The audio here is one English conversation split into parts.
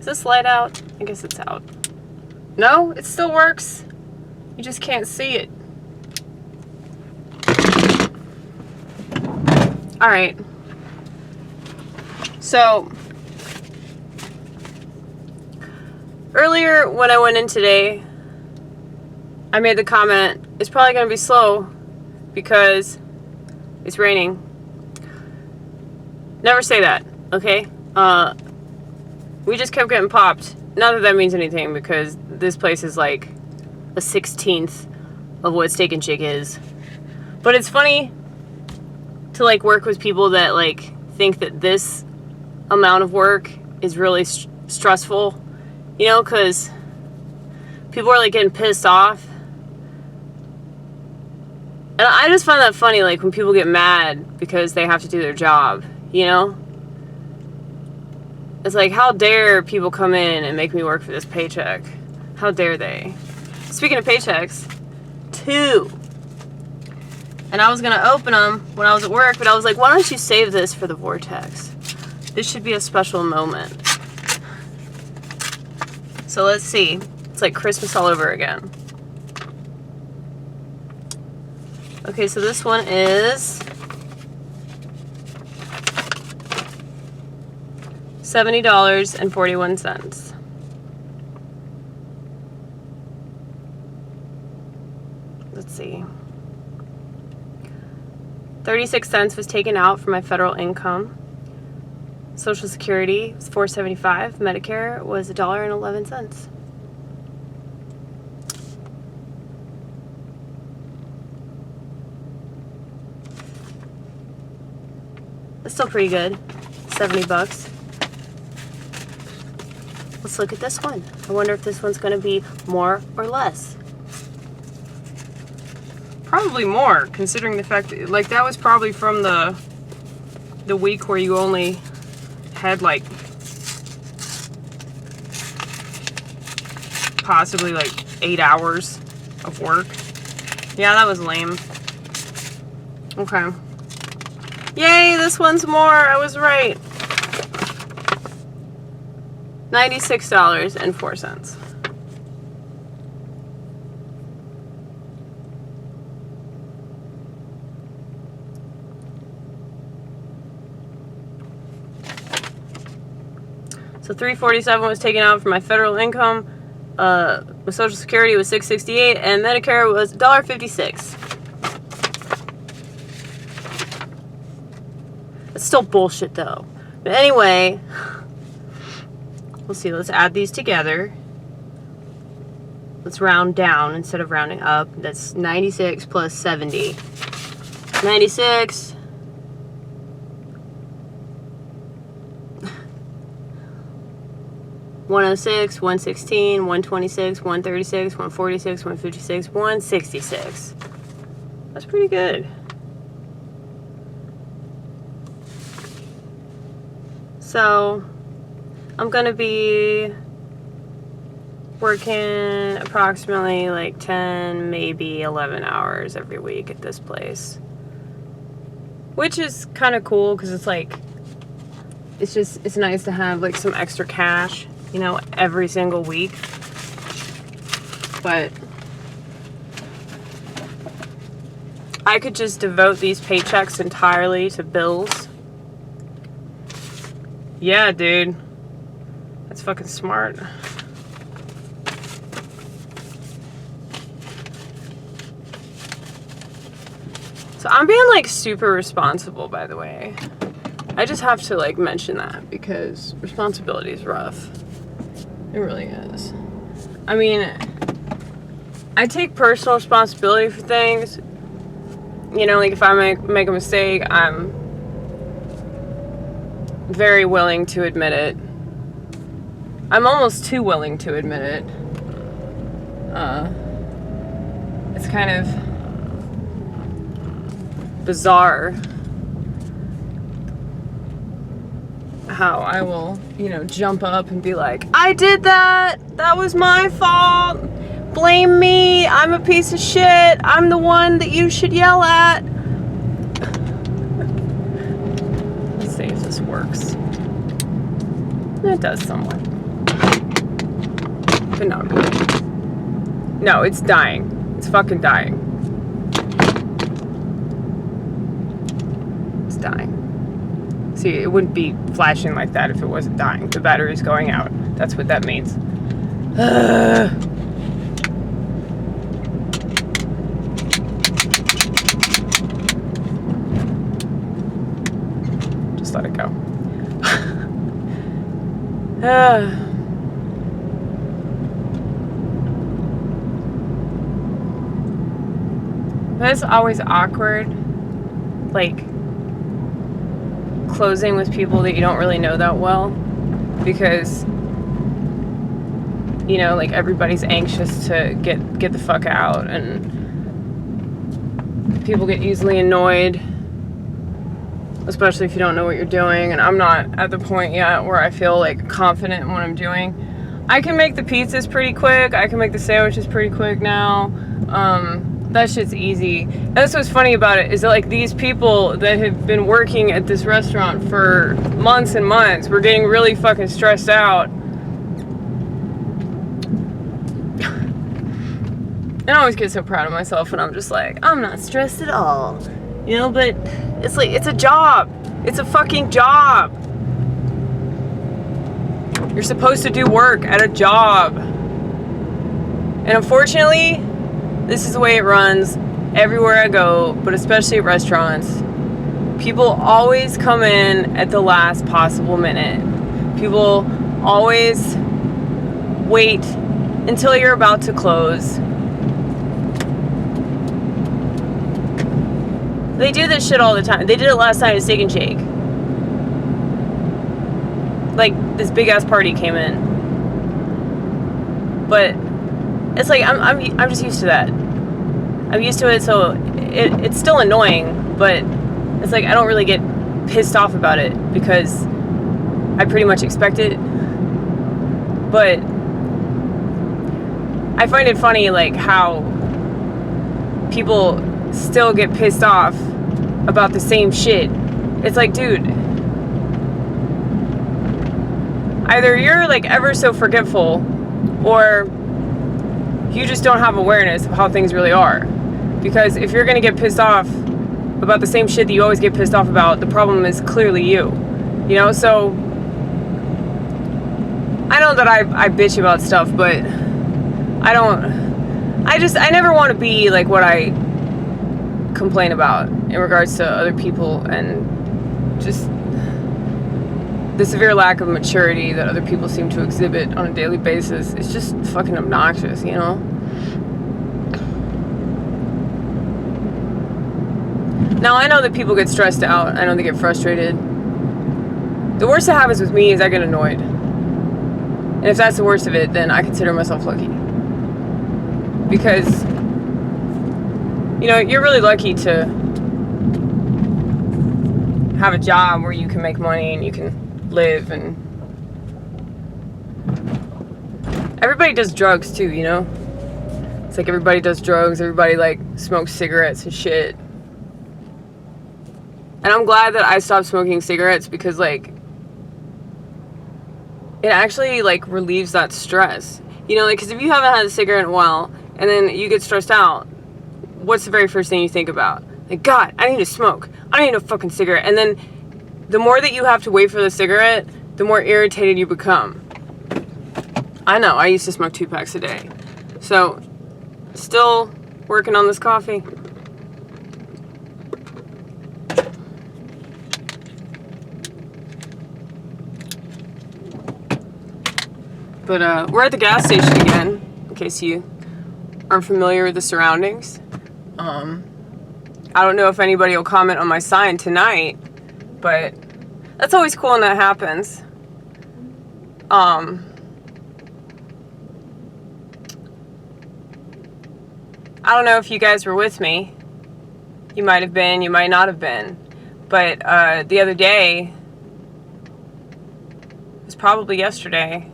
Is this light out? I guess it's out. No, it still works. You just can't see it. Alright. So, earlier when I went in today, I made the comment, it's probably going to be slow because it's raining. Never say that, okay? We just kept getting popped. Not that that means anything because this place is like a 16th of what Steak and Shake is. But it's funny to like work with people that like think that this amount of work is really stressful, you know, because people are like getting pissed off. And I just find that funny, like when people get mad because they have to do their job, you know? It's like, how dare people come in and make me work for this paycheck? How dare they? Speaking of paychecks, 2. And I was going to open them when I was at work, but I was like, why don't you save this for the vortex? This should be a special moment. So let's see. It's like Christmas all over again. Okay, so this one is $70.41. Let's see. 36 cents was taken out for my federal income. Social Security was $4.75. Medicare was $1.11. That's still pretty good. 70 bucks. Let's look at this one. I wonder if this one's going to be more or less. Probably more, considering the fact that, like, that was probably from the week where you only had like possibly like 8 hours of work. Yeah, that was lame. Okay. Yay, this one's more. I was right. $96.04. So $347 was taken out for my federal income. With Social Security was $668, and Medicare was $1.56. It's still bullshit though. But anyway, we'll see. Let's add these together. Let's round down instead of rounding up. That's 96 plus 70. 96. 106, 116, 126, 136, 146, 156, 166. That's pretty good. So, I'm going to be working approximately like 10, maybe 11 hours every week at this place. Which is kind of cool because it's like, it's nice to have like some extra cash, you know, every single week. But I could just devote these paychecks entirely to bills. Yeah, dude. That's fucking smart. So I'm being like super responsible, by the way. I just have to like mention that because responsibility is rough. It really is. I mean, I take personal responsibility for things. You know, like if I make a mistake, I'm very willing to admit it. I'm almost too willing to admit it. It's kind of bizarre how I will, you know, jump up and be like, I did that! That was my fault! Blame me! I'm a piece of shit! I'm the one that you should yell at! Let's see if this works. It does somewhat. but not really. No, it's dying. It's fucking dying. It's dying. See, it wouldn't be flashing like that if it wasn't dying. The battery's going out. That's what that means. Just let it go. That's always awkward, like closing with people that you don't really know that well, because you know, like everybody's anxious to get the fuck out, and people get easily annoyed, especially if you don't know what you're doing. And I'm not at the point yet where I feel like confident in what I'm doing. I can make the pizzas pretty quick. I can make the sandwiches pretty quick now. That shit's easy. And that's what's funny about it, is that like these people that have been working at this restaurant for months and months were getting really fucking stressed out. And I always get so proud of myself when I'm just like, I'm not stressed at all. You know, but it's like, it's a job. It's a fucking job. You're supposed to do work at a job. And unfortunately, this is the way it runs everywhere I go, but especially at restaurants. People always come in at the last possible minute. People always wait until you're about to close. They do this shit all the time. They did it last night at Steak and Shake. Like, this big ass party came in. But it's like, I'm just used to that. I'm used to it, so it's still annoying, but it's like I don't really get pissed off about it because I pretty much expect it. But I find it funny, like, how people still get pissed off about the same shit. It's like, dude, either you're like ever so forgetful, or you just don't have awareness of how things really are. Because if you're gonna get pissed off about the same shit that you always get pissed off about, the problem is clearly you. You know, so I know that I bitch about stuff, but I never want to be like what I complain about in regards to other people, and just the severe lack of maturity that other people seem to exhibit on a daily basis. It's just fucking obnoxious, you know? Now, I know that people get stressed out. I know they get frustrated. The worst that happens with me is I get annoyed. And if that's the worst of it, then I consider myself lucky. Because, you know, you're really lucky to have a job where you can make money and you can live, and everybody does drugs too, you know? It's like everybody does drugs, everybody like smokes cigarettes and shit. And I'm glad that I stopped smoking cigarettes, because like it actually like relieves that stress. You know, like, because if you haven't had a cigarette in a while and then you get stressed out, what's the very first thing you think about? Like, God, I need to smoke. I need a fucking cigarette. And then the more that you have to wait for the cigarette, the more irritated you become. I know, I used to smoke 2 packs a day. So, still working on this coffee. But we're at the gas station again, in case you aren't familiar with the surroundings. I don't know if anybody will comment on my sign tonight, but that's always cool when that happens. I don't know if you guys were with me. You might have been, you might not have been. But the other day, it was probably yesterday.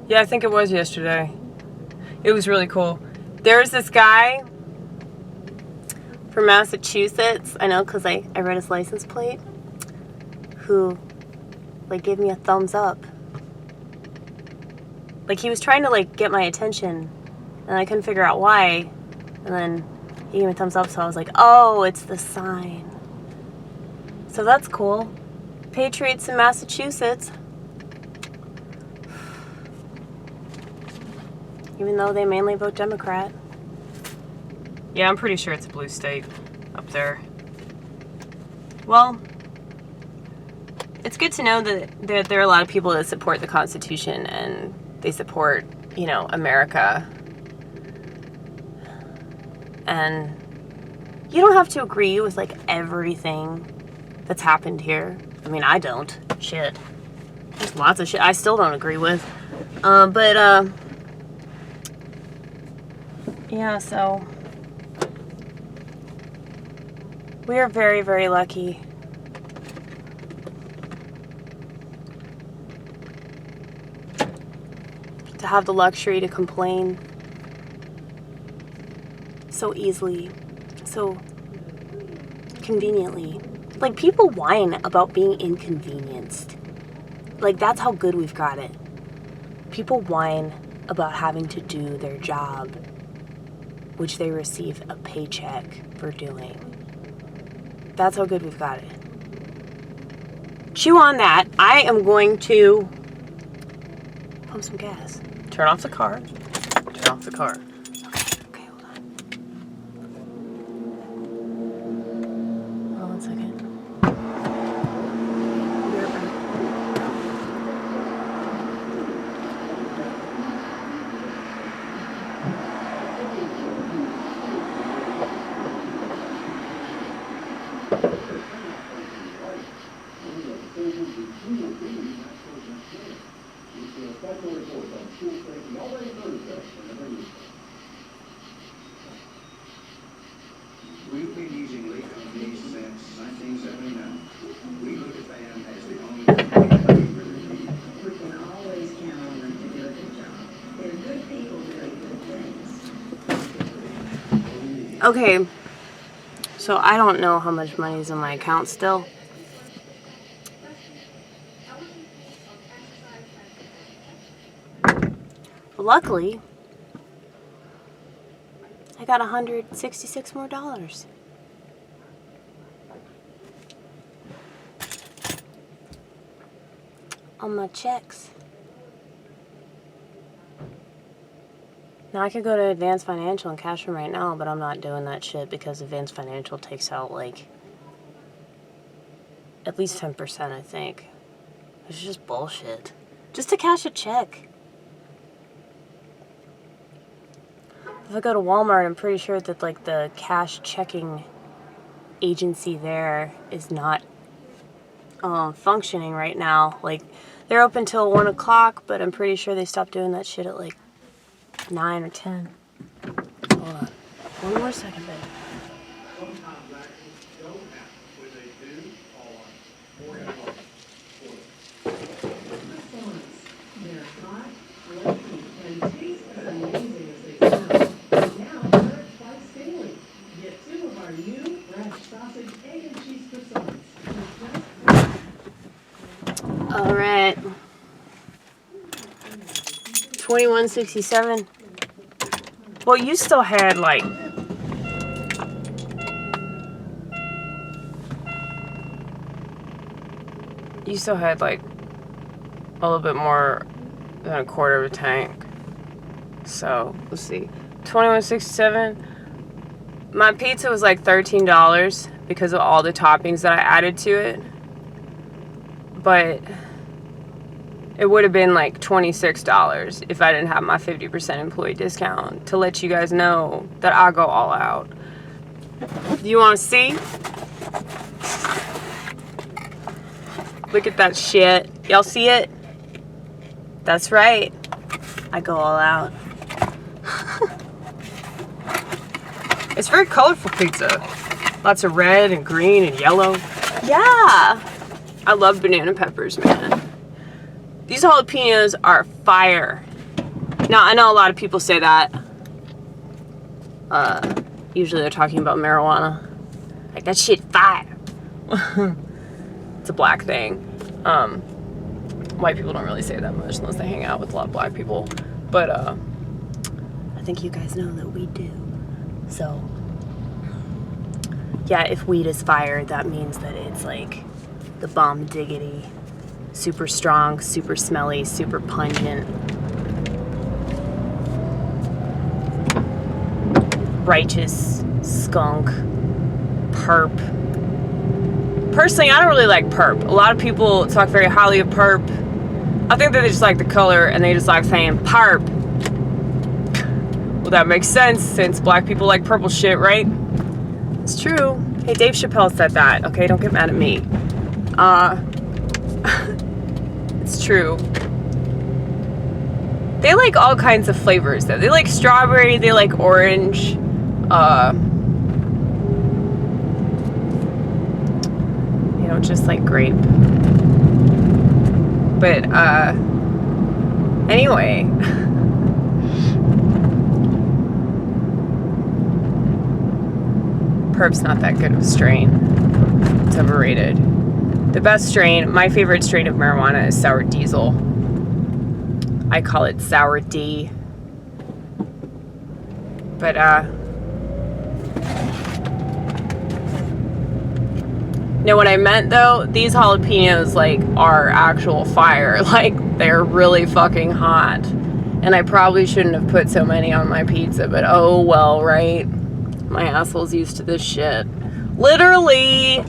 Yeah, I think it was yesterday. It was really cool. There's this guy from Massachusetts, I know because I read his license plate, who like gave me a thumbs up. Like, he was trying to, like, get my attention, and I couldn't figure out why. And then he gave me a thumbs up, so I was like, oh, it's the sign. So that's cool. Patriots in Massachusetts. Even though they mainly vote Democrat. Yeah, I'm pretty sure it's a blue state up there. Well, it's good to know that there are a lot of people that support the Constitution and they support, you know, America. And you don't have to agree with, like, everything that's happened here. I mean, I don't. Shit. There's lots of shit I still don't agree with. Yeah, so we are very, very lucky. To have the luxury to complain so easily, so conveniently. Like, people whine about being inconvenienced. Like, that's how good we've got it. People whine about having to do their job, which they receive a paycheck for doing. That's how good we've got it. Chew on that. I am going to pump some gas. Turn off the car. Turn off the car. Okay, hold on. Hold on 1 second. I'll be right back. We've been using legal fees since 1979. We look at them as the only company we really need. We can always count on them to do a good job. They're good people doing good things. Okay, so I don't know how much money is in my account still. But luckily, I got $166 more. On my checks. Now I could go to Advanced Financial and cash them right now, but I'm not doing that shit because Advanced Financial takes out, like, at least 10%, I think. It's just bullshit. Just to cash a check. If I go to Walmart, I'm pretty sure that, like, the cash checking agency there is not functioning right now. Like, they're open till 1 o'clock, but I'm pretty sure they stopped doing that shit at, like, 9 or 10. Hold on. 1 more second, babe. Sometimes actions don't happen when they do on forgetful. They're hot, flaky, and taste as amazing as they sound. Now they're twice daily. Get 2 of our new fresh sausage, egg, and cheese croissants. All right. $21.67. Well, you still had, like, a little bit more than a quarter of a tank. So let's see, $21.67. My pizza was like $13 because of all the toppings that I added to it. But it would have been like $26 if I didn't have my 50% employee discount, to let you guys know that I go all out. Do you want to see? Look at that shit. Y'all see it? That's right. I go all out. It's very colorful pizza. Lots of red and green and yellow. Yeah. I love banana peppers, man. These jalapenos are fire. Now, I know a lot of people say that. Usually they're talking about marijuana. Like, that shit fire. It's a black thing. white people don't really say that much unless they hang out with a lot of black people. But I think you guys know that we do. So yeah, if weed is fire, that means that it's like the bomb diggity, super strong, super smelly, super pungent, righteous skunk perp. Personally, I don't really like perp. A lot of people talk very highly of perp. I think that they just like the color and they just like saying perp. Well, that makes sense since black people like purple shit, right? It's true. Hey, Dave Chappelle said that. Okay, don't get mad at me. It's true. They like all kinds of flavors though. They like strawberry, they like orange, you know, just like grape. But anyway. Perp's not that good of a strain. It's overrated. The best strain, my favorite strain of marijuana is sour diesel. I call it sour D. But no, what I meant though, these jalapenos like are actual fire. Like they're really fucking hot. And I probably shouldn't have put so many on my pizza, but oh well, right? My asshole's used to this shit. Literally.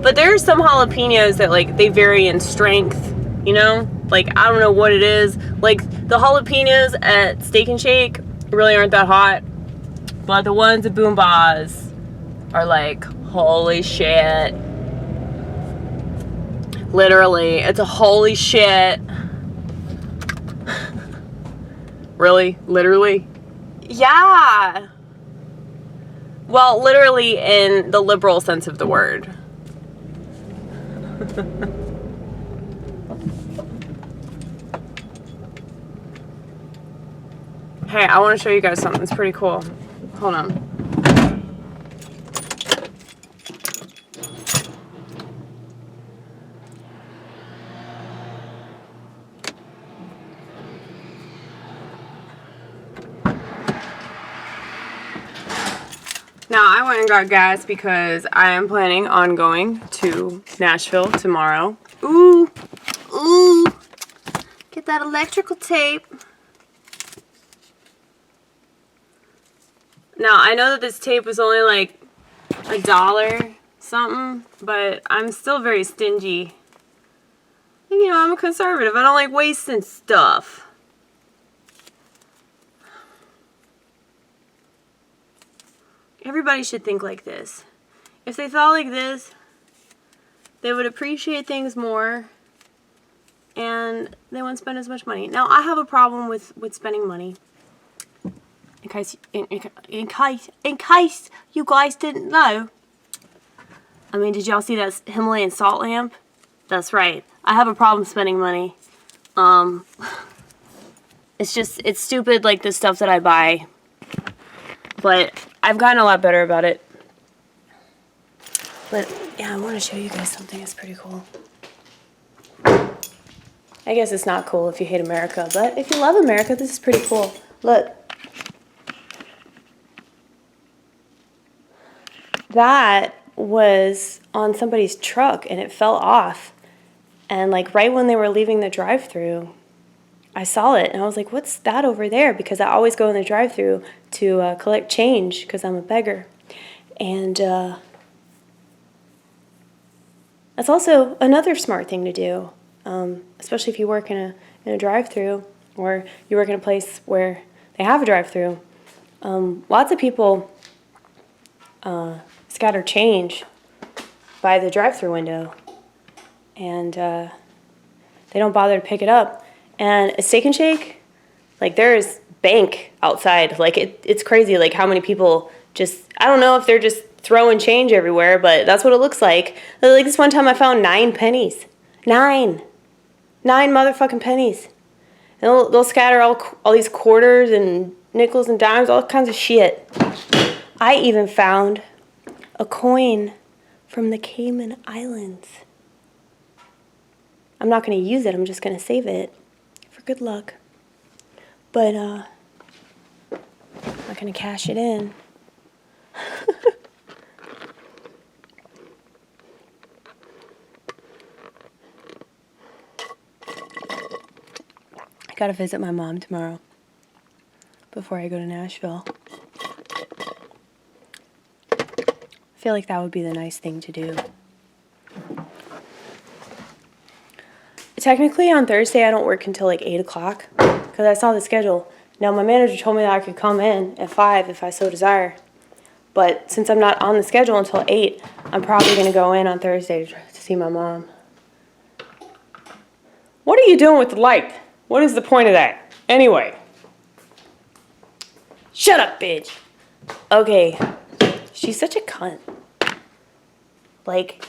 But there's some jalapenos that like they vary in strength, you know? Like I don't know what it is. Like the jalapenos at Steak and Shake really aren't that hot. But the ones at boombozz are like, holy shit. Literally, it's a holy shit. Really? Literally? Yeah. Well, literally in the liberal sense of the word. Hey, I want to show you guys something. It's pretty cool. Hold on. Now, I went and got gas because I am planning on going to Nashville tomorrow. Ooh, ooh, get that electrical tape. Now, I know that this tape was only like $1 something, but I'm still very stingy. You know, I'm a conservative. I don't like wasting stuff. Everybody should think like this. If they thought like this, they would appreciate things more and they wouldn't spend as much money. Now, I have a problem with spending money. In case you guys didn't know. I mean, did y'all see that Himalayan salt lamp? That's right. I have a problem spending money. It's stupid like the stuff that I buy. But I've gotten a lot better about it. But yeah, I want to show you guys something that's pretty cool. I guess it's not cool if you hate America, but if you love America, this is pretty cool. Look. That was on somebody's truck and it fell off. And like right when they were leaving the drive-thru, I saw it and I was like, what's that over there? Because I always go in the drive-thru to collect change because I'm a beggar. And that's also another smart thing to do, especially if you work in a drive-thru or you work in a place where they have a drive-thru. Lots of people scatter change by the drive-thru window and they don't bother to pick it up. And a Steak and Shake, like there's bank outside. Like it's crazy like how many people just, I don't know if they're just throwing change everywhere, but that's what it looks like. Like this one time I found 9 pennies. 9 motherfucking pennies. And they'll scatter all these quarters and nickels and dimes, all kinds of shit. I even found a coin from the Cayman Islands. I'm not going to use it. I'm just going to save it for good luck. But, I'm not going to cash it in. I got to visit my mom tomorrow before I go to Nashville. I feel like that would be the nice thing to do. Technically, on Thursday, I don't work until like 8 o'clock because I saw the schedule. Now, my manager told me that I could come in at 5 if I so desire. But since I'm not on the schedule until 8, I'm probably going to go in on Thursday to see my mom. What are you doing with the light? What is the point of that? Anyway. Shut up, bitch. Okay. She's such a cunt. Like,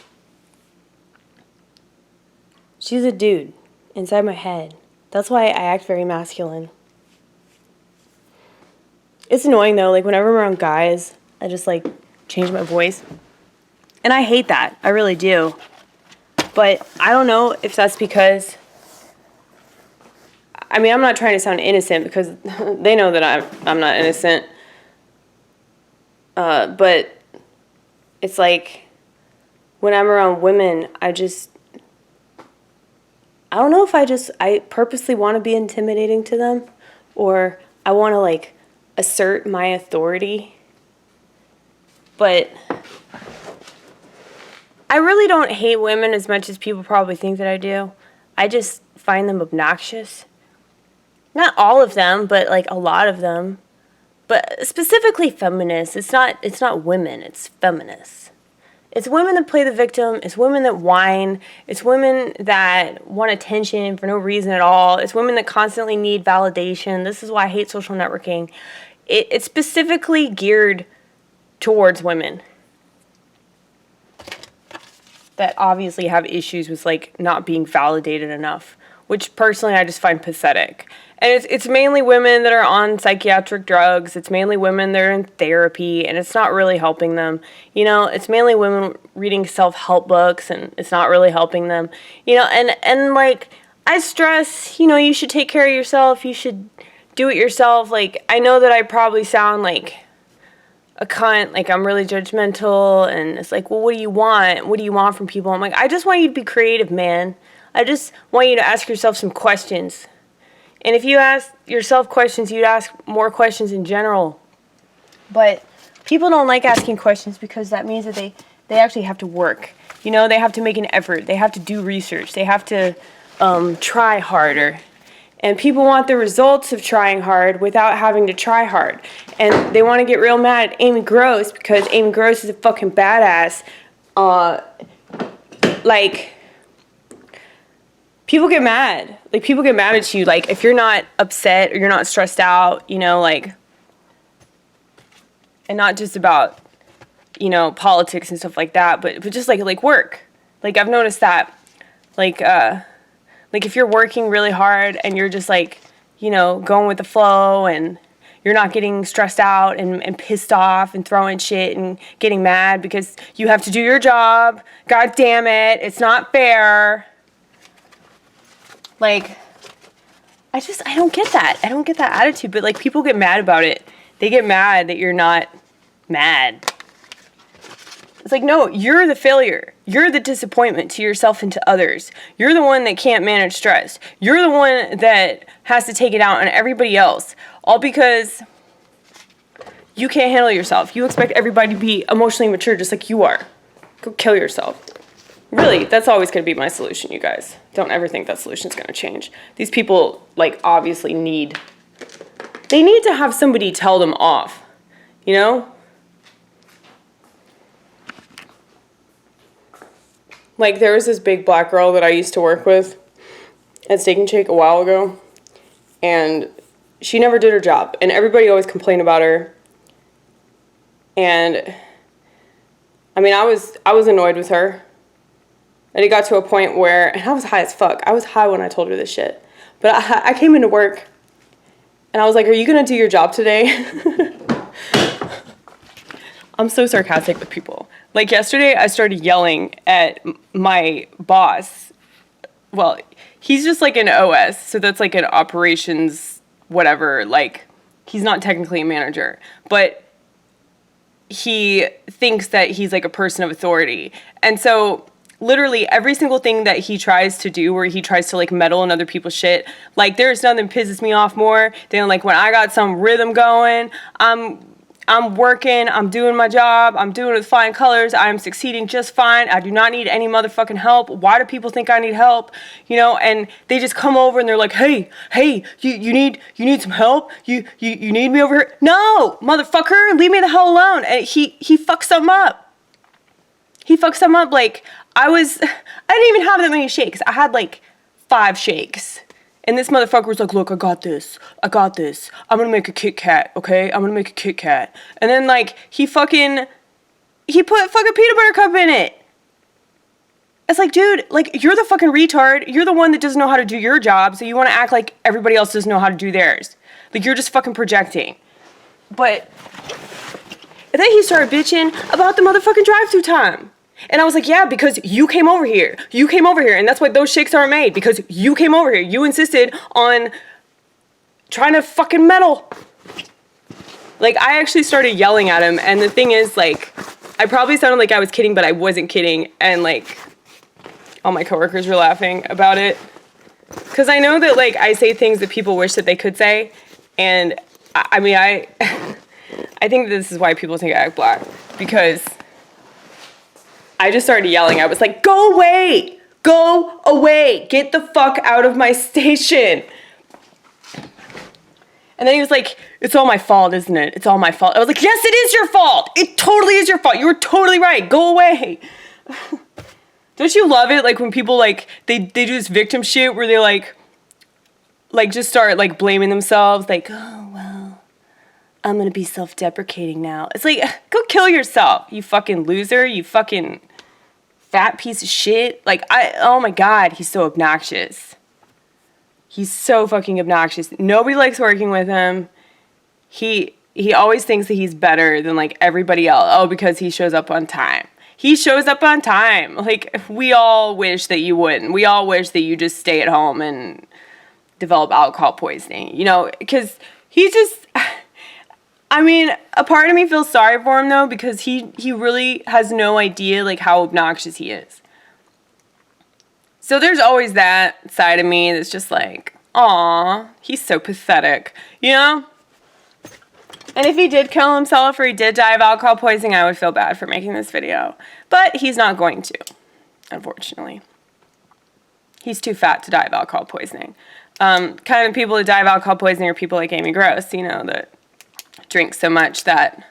she's a dude inside my head. That's why I act very masculine. It's annoying though, like whenever I'm around guys, I just like change my voice. And I hate that. I really do. But I don't know if that's because, I mean, I'm not trying to sound innocent because they know that I'm not innocent. But it's like when I'm around women, I don't know if I purposely want to be intimidating to them, or I want to like assert my authority. But I really don't hate women as much as people probably think that I do. I just find them obnoxious. Not all of them, but like a lot of them. But specifically feminists. It's not women, it's feminists. It's women that play the victim. It's women that whine. It's women that want attention for no reason at all. It's women that constantly need validation. This is why I hate social networking. It's specifically geared towards women that obviously have issues with like not being validated enough, which personally I just find pathetic. And it's mainly women that are on psychiatric drugs. It's mainly women that are in therapy, and it's not really helping them. You know, it's mainly women reading self-help books, and it's not really helping them. You know, and like, I stress, you know, you should take care of yourself. You should do it yourself. Like, I know that I probably sound like a cunt, like I'm really judgmental, and it's like, well, what do you want? What do you want from people? I'm like, I just want you to be creative, man. I just want you to ask yourself some questions. And if you ask yourself questions, you'd ask more questions in general. But people don't like asking questions because that means that they actually have to work. You know, they have to make an effort. They have to do research. They have to try harder. And people want the results of trying hard without having to try hard. And they want to get real mad at Amy Gross because Amy Gross is a fucking badass. Like, people get mad. Like, people get mad at you. Like, if you're not upset or you're not stressed out, you know, like, and not just about, you know, politics and stuff like that, but just like work. Like, I've noticed that, like if you're working really hard and you're just like, you know, going with the flow and you're not getting stressed out and pissed off and throwing shit and getting mad because you have to do your job. God damn it. It's not fair. Like, I don't get that. I don't get that attitude. But, like, people get mad about it. They get mad that you're not mad. It's like, no, you're the failure. You're the disappointment to yourself and to others. You're the one that can't manage stress. You're the one that has to take it out on everybody else. All because you can't handle yourself. You expect everybody to be emotionally mature just like you are. Go kill yourself. Really, that's always going to be my solution, you guys. Don't ever think that solution's going to change. These people, like, obviously need to have somebody tell them off, you know? Like, there was this big black girl that I used to work with at Steak and Shake a while ago, and she never did her job, and everybody always complained about her, and, I mean, I was annoyed with her. And it got to a point where, and I was high as fuck. I was high when I told her this shit. But I came into work, and I was like, are you going to do your job today? I'm so sarcastic with people. Like, yesterday, I started yelling at my boss well, he's just like an OS, so that's like an operations whatever, like he's not technically a manager, but he thinks that he's like a person of authority. And so literally every single thing that he tries to do where he tries to like meddle in other people's shit, like there's nothing pisses me off more than like when I got some rhythm going, I'm working, I'm doing my job, I'm doing it with flying colors, I'm succeeding just fine, I do not need any motherfucking help. Why do people think I need help? You know, and they just come over and they're like, hey, you need some help? You need me over here? No, motherfucker, leave me the hell alone. And he fucks something up. He fucks something up. Like, I didn't even have that many shakes. I had like 5 shakes. And this motherfucker was like, look, I got this. I'm gonna make a Kit Kat, okay? I'm gonna make a Kit Kat. And then, like, he put fucking peanut butter cup in it. It's like, dude, like, you're the fucking retard. You're the one that doesn't know how to do your job, so you want to act like everybody else doesn't know how to do theirs. Like, you're just fucking projecting. But and then he started bitching about the motherfucking drive-thru time. And I was like, yeah, because you came over here. And that's why those shakes aren't made, because you came over here. You insisted on trying to fucking meddle. Like, I actually started yelling at him. And the thing is, like, I probably sounded like I was kidding, but I wasn't kidding. And, like, all my coworkers were laughing about it. Because I know that, like, I say things that people wish that they could say. And, I mean, I think this is why people think I act black. Because I just started yelling. I was like, go away, get the fuck out of my station. And then he was like, it's all my fault, isn't it? It's all my fault. I was like, yes, it is your fault. It totally is your fault. You were totally right. Go away. Don't you love it? Like when people like, they do this victim shit where they like just start like blaming themselves. Like, oh, well, I'm going to be self-deprecating now. It's like, go kill yourself, you fucking loser, you fucking fat piece of shit. Like, oh my God, he's so obnoxious. He's so fucking obnoxious. Nobody likes working with him. He always thinks that he's better than like everybody else. Oh, because he shows up on time. He shows up on time. Like, we all wish that you wouldn't. We all wish that you just stay at home and develop alcohol poisoning, you know, because he just, I mean, a part of me feels sorry for him though, because he really has no idea like how obnoxious he is. So there's always that side of me that's just like, aw, he's so pathetic, you know? And if he did kill himself or he did die of alcohol poisoning, I would feel bad for making this video. But he's not going to, unfortunately. He's too fat to die of alcohol poisoning. Kind of people that die of alcohol poisoning are people like Amy Gross, you know, that drink so much that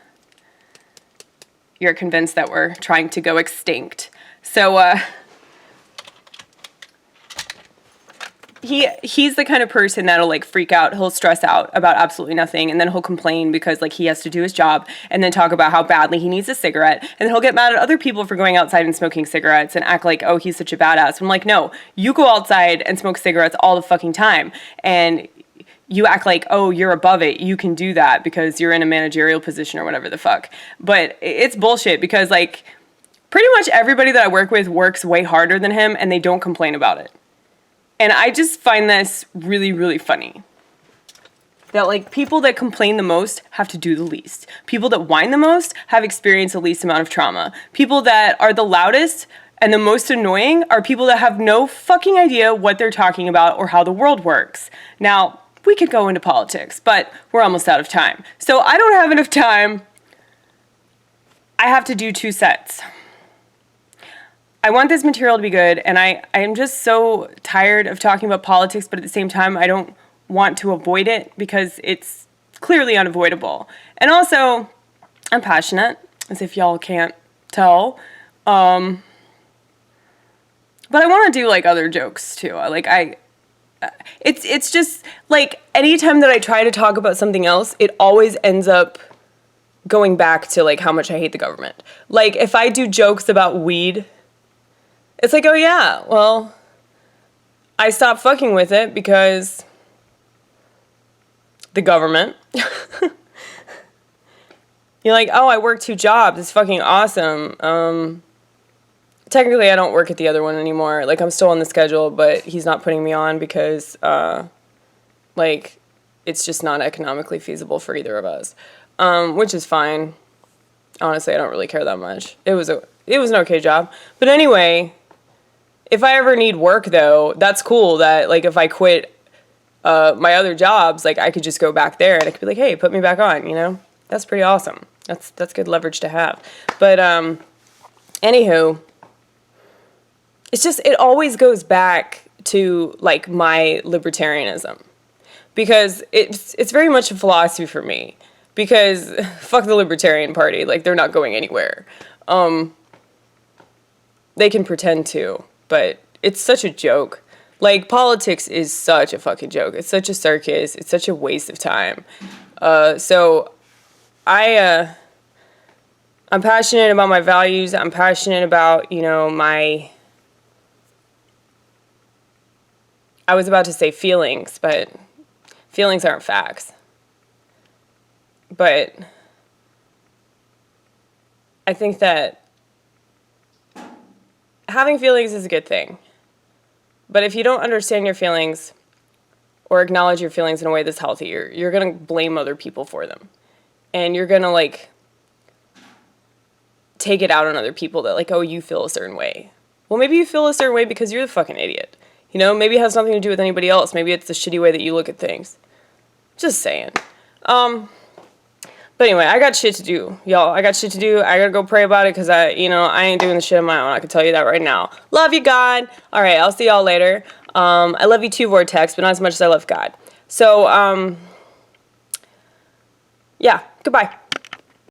you're convinced that we're trying to go extinct. So, he's the kind of person that'll like freak out. He'll stress out about absolutely nothing, and then he'll complain because like he has to do his job, and then talk about how badly he needs a cigarette, and then he'll get mad at other people for going outside and smoking cigarettes and act like, oh, he's such a badass. I'm like, no, you go outside and smoke cigarettes all the fucking time, and you act like, oh, you're above it, you can do that because you're in a managerial position or whatever the fuck. But it's bullshit, because like pretty much everybody that I work with works way harder than him, and they don't complain about it. And I just find this really, really funny. That like people that complain the most have to do the least. People that whine the most have experienced the least amount of trauma. People that are the loudest and the most annoying are people that have no fucking idea what they're talking about or how the world works. Now, we could go into politics, but we're almost out of time. So I don't have enough time. I have to do 2 sets. I want this material to be good, and I am just so tired of talking about politics, but at the same time, I don't want to avoid it because it's clearly unavoidable. And also, I'm passionate, as if y'all can't tell. But I want to do, like, other jokes, too. It's just, like, anytime that I try to talk about something else, it always ends up going back to, like, how much I hate the government. Like, if I do jokes about weed, it's like, oh yeah, well, I stopped fucking with it because the government. You're like, oh, I work 2 jobs. It's fucking awesome. technically I don't work at the other one anymore. Like, I'm still on the schedule, but he's not putting me on because, like, it's just not economically feasible for either of us, which is fine. Honestly, I don't really care that much. It was an okay job. But anyway, if I ever need work, though, that's cool that, like, if I quit my other jobs, like, I could just go back there and I could be like, hey, put me back on, you know? That's pretty awesome. That's good leverage to have. But anywho, it's just, it always goes back to, like, my libertarianism. Because it's very much a philosophy for me. Because fuck the Libertarian Party. Like, they're not going anywhere. They can pretend to, but it's such a joke. Like, politics is such a fucking joke. It's such a circus. It's such a waste of time. So I'm passionate about my values. I'm passionate about, you know, I was about to say feelings, but feelings aren't facts. But I think that having feelings is a good thing. But if you don't understand your feelings or acknowledge your feelings in a way that's healthy, you're going to blame other people for them. And you're going to, like, take it out on other people that, like, oh, you feel a certain way. Well, maybe you feel a certain way because you're the fucking idiot. You know, maybe it has nothing to do with anybody else. Maybe it's the shitty way that you look at things. Just saying. But anyway, I got shit to do, y'all. I got shit to do. I gotta go pray about it because I ain't doing the shit on my own. I can tell you that right now. Love you, God. All right, I'll see y'all later. I love you too, Vortex, but not as much as I love God. So, yeah, goodbye.